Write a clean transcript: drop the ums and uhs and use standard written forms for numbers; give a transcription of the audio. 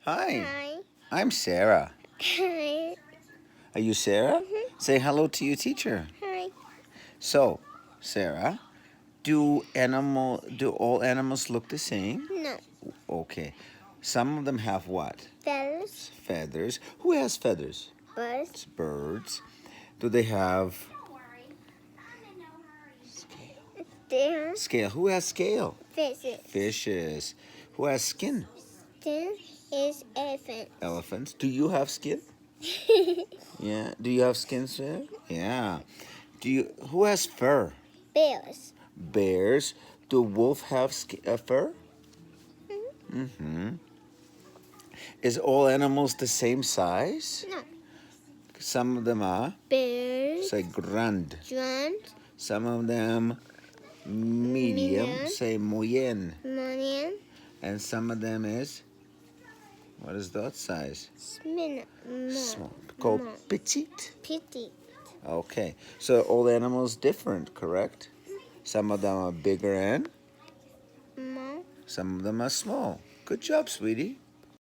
Hi, Hi. I'm Sarah. Hi. Are you Sarah? Say hello to your teacher. Hi. So, Sarah, do all animals look the same? No. Okay. Some of them have what? Feathers. Feathers. Who has feathers? Birds. It's birds. Do they have Deer. scale? Who has scale? Fishes. Fishes. Who has skin? Then is elephant. Elephants. Do you have skin? Yeah. Do you have skin, Sarah? Yeah. Who has fur? Bears. Bears. Do wolf have fur? Is all animals the same size? No. Some of them are, Bears. say, grand. Giant. Some of them medium, Medium. say, moyenne. Moyen. And some of them is, what is that size? Small. Called petite. Petite. Okay. So all animals different, correct? Some of them are bigger and Small. some of them are small. Good job, sweetie.